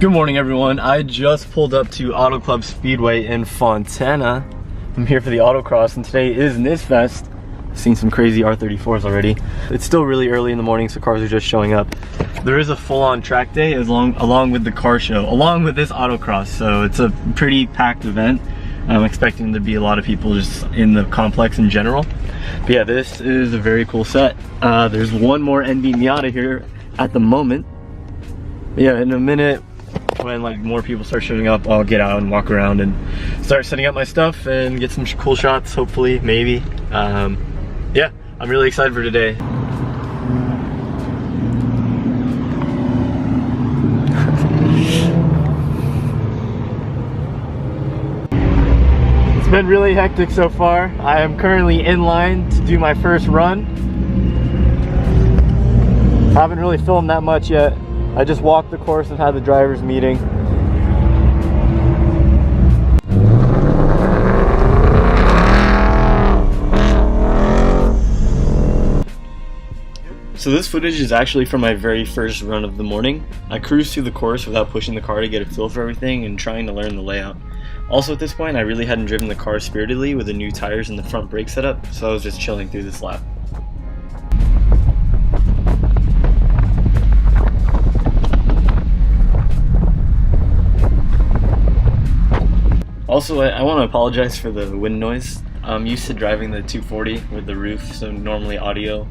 Good morning, everyone. I just pulled up to Auto Club Speedway in Fontana. I'm here for the AutoCross, and today is Nissfest. I've seen some crazy R34s already. It's still really early in the morning, so cars are just showing up. There is a full-on track day along with the car show, along with this AutoCross, so it's a pretty packed event. I'm expecting there to be a lot of people just in the complex in general. But yeah, this is a very cool set. There's one more NB Miata here at the moment. But yeah, in a minute, when like more people start showing up, I'll get out and walk around and start setting up my stuff and get some cool shots, hopefully, maybe. Yeah, I'm really excited for today. It's been really hectic so far. I am currently in line to do my first run. I haven't really filmed that much yet. I just walked the course and had the drivers meeting. So this footage is actually from my very first run of the morning. I cruised through the course without pushing the car to get a feel for everything and trying to learn the layout. Also at this point, I really hadn't driven the car spiritedly with the new tires and the front brake setup, so I was just chilling through this lap. Also, I want to apologize for the wind noise. I'm used to driving the 240 with the roof, so normally audio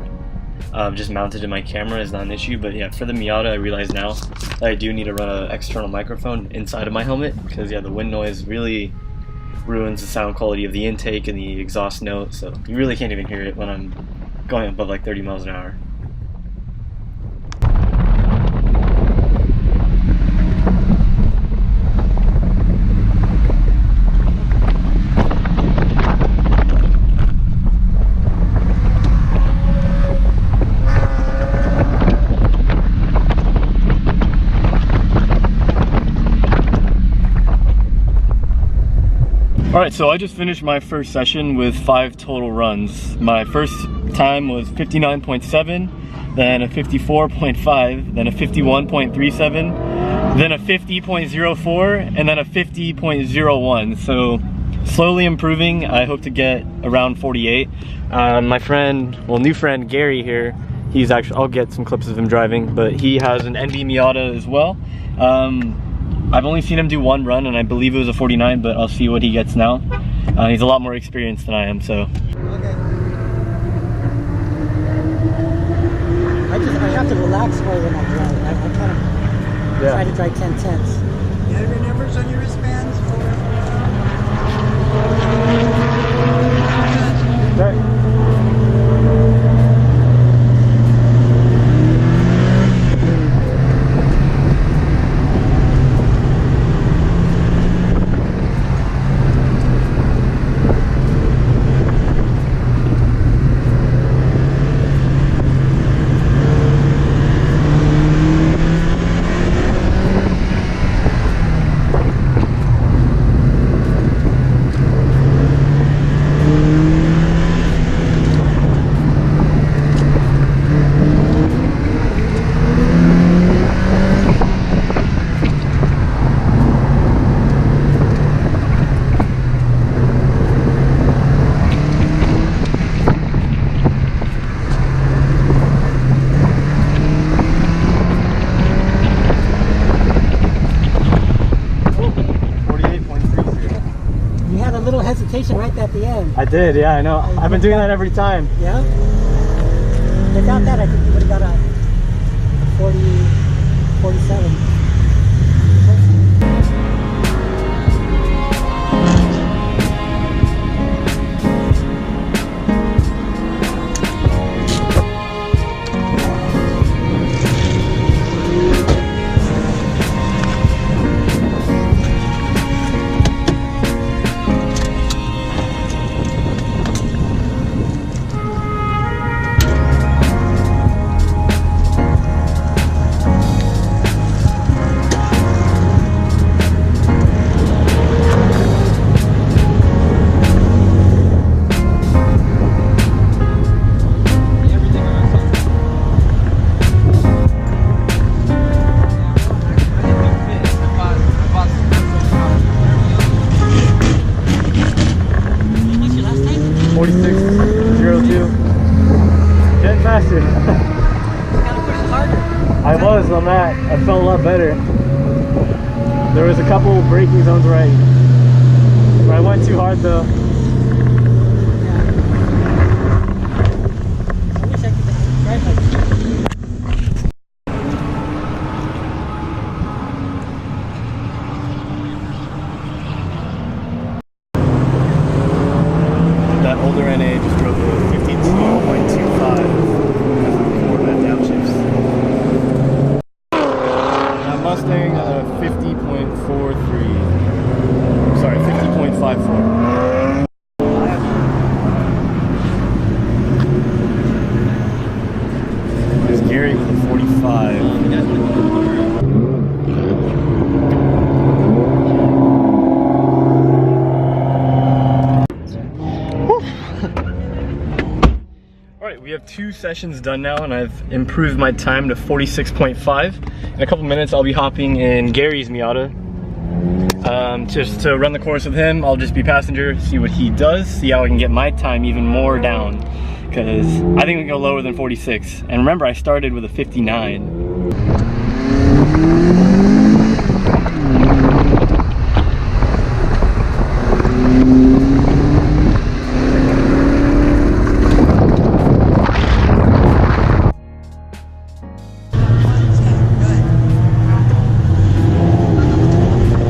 just mounted to my camera is not an issue. But yeah, for the Miata, I realize now that I do need to run an external microphone inside of my helmet, because yeah, the wind noise really ruins the sound quality of the intake and the exhaust note, so you really can't even hear it when I'm going above like 30 miles an hour. Alright, so I just finished my first session with 5 total runs. My first time was 59.7, then a 54.5, then a 51.37, then a 50.04, and then a 50.01. So slowly improving. I hope to get around 48. My friend, well, new friend Gary here, he's actually, I'll get some clips of him driving, but he has an NB Miata as well. I've only seen him do one run, and I believe it was a 49, but I'll see what he gets now. He's a lot more experienced than I am, so. Okay. I have to relax more when I drive. I kind of try to drive 10-10s. You have your numbers on your wristbands? Right. Right at the end. I did, yeah, I know. I've been doing that every time. Yeah? Without that, I think you would have got a 40, 47. the braking zone's right. But I went too hard though. I wish I could drive like this. That older NA just drove a 52.25 as a record at downshifts. That Mustang had a 50.43. Sorry, 50.54. There's Gary with a 45. Alright, we have 2 sessions done now and I've improved my time to 46.5. In a couple minutes I'll be hopping in Gary's Miata. Just to run the course with him. I'll just be passenger, see what he does, see how I can get my time even more down. Because I think we can go lower than 46. And remember, I started with a 59.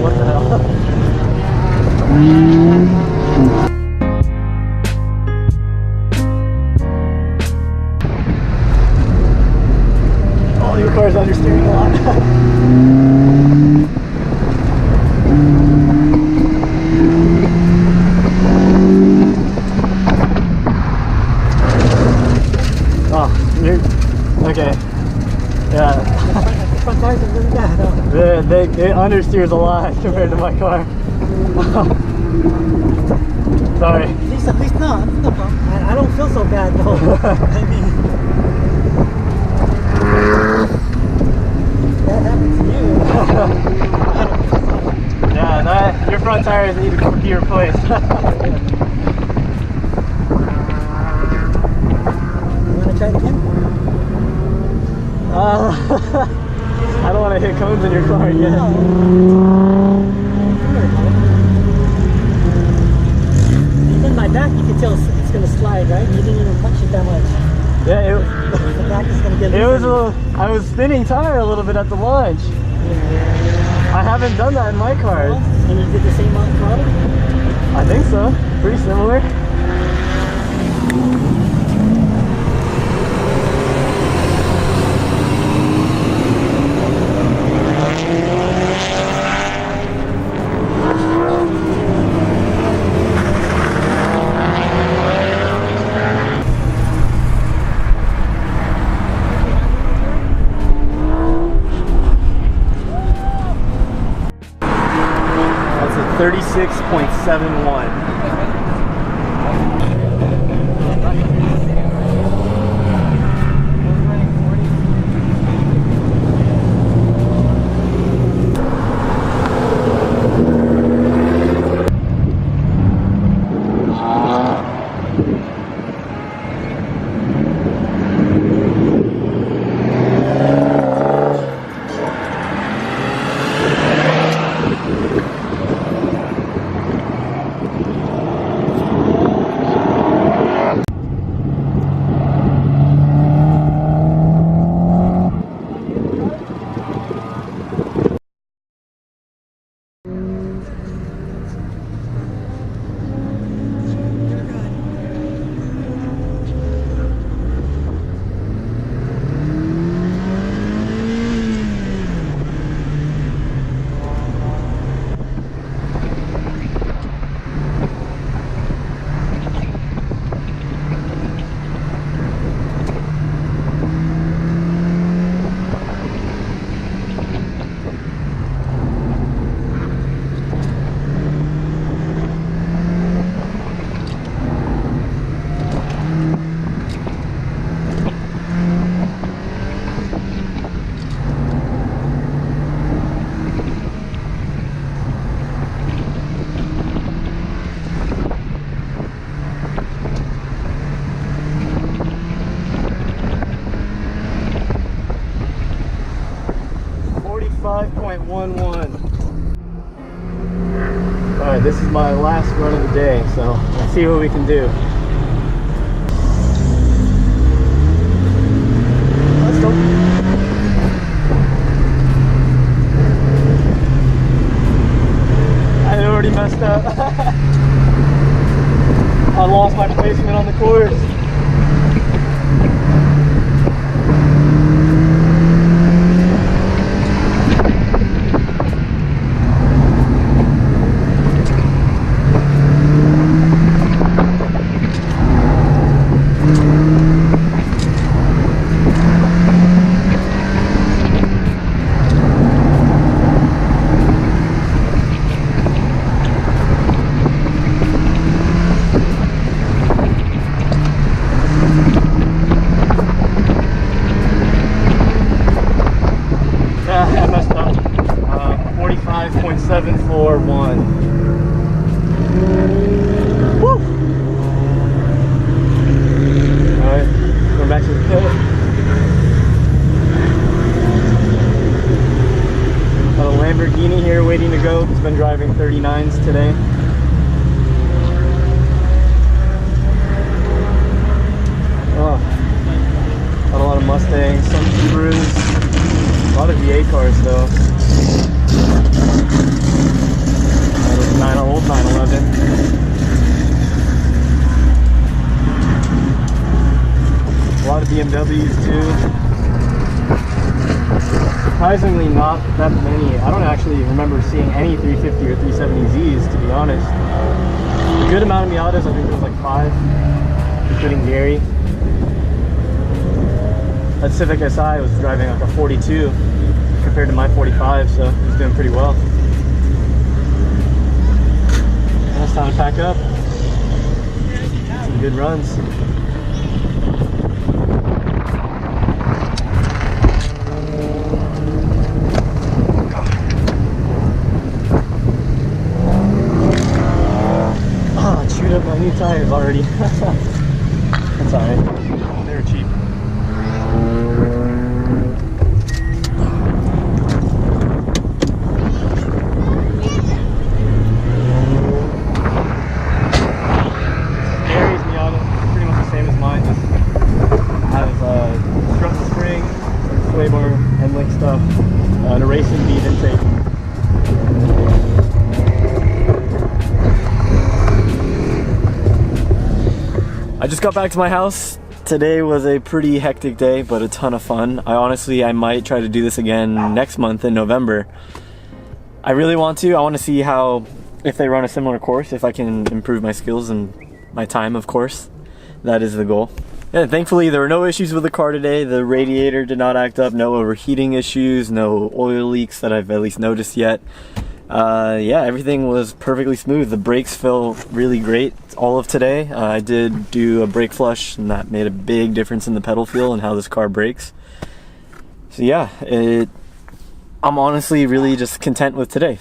What the hell? All your cars understeering a lot. Oh, you're okay. Yeah. The front tires are really bad. It understeers a lot compared to my car. Sorry. At least no problem. I don't feel so bad though. I mean, that happened to you. I don't feel so bad. Yeah, your front tires need to be replaced. You want to try it again? I don't want to hit cones in your car yet. Even my back, you can tell it's going to slide, right? You didn't even punch it that much. Yeah, The back is going to get it was loose. I was spinning tire a little bit at the launch. I haven't done that in my cars. And you did the same on throttle? I think so. Pretty similar. That's a 36.71. Alright, this is my last run of the day, so let's see what we can do. Let's go. I already messed up. I lost my placement on the course. I messed up. 45.741. Woo! Alright, going back to the pit. Got a Lamborghini here waiting to go. It's been driving 39s today. Oh, got a lot of Mustangs, some Subarus. A lot of VA cars though. Old 911. A lot of BMWs too. Surprisingly not that many. I don't actually remember seeing any 350 or 370Zs, to be honest. A good amount of Miatas, I think there was like 5, including Gary. That Civic SI was driving like a 42 compared to my 45, so it was doing pretty well. Now it's time to pack up. Some good runs. Oh, I chewed up my new tires already. That's alright. They're cheap. Stuff and a racing bead intake. I just got back to my house. Today was a pretty hectic day, but a ton of fun. I might try to do this again next month in November. I really want to. I want to see how, if they run a similar course, if I can improve my skills and my time, of course. That is the goal. Yeah, thankfully there were no issues with the car today. The radiator did not act up, no overheating issues, no oil leaks that I've at least noticed yet. Yeah, everything was perfectly smooth. The brakes feel really great all of today. I did do a brake flush and that made a big difference in the pedal feel and how this car brakes. So yeah, I'm honestly really just content with today.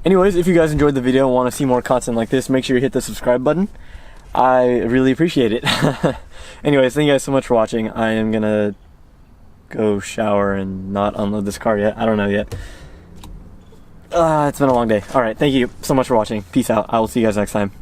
Anyways, if you guys enjoyed the video and want to see more content like this, make sure you hit the subscribe button. I really appreciate it. Anyways, thank you guys so much for watching. I am gonna go shower and not unload this car yet. I don't know yet. It's been a long day. Alright, thank you so much for watching. Peace out. I will see you guys next time.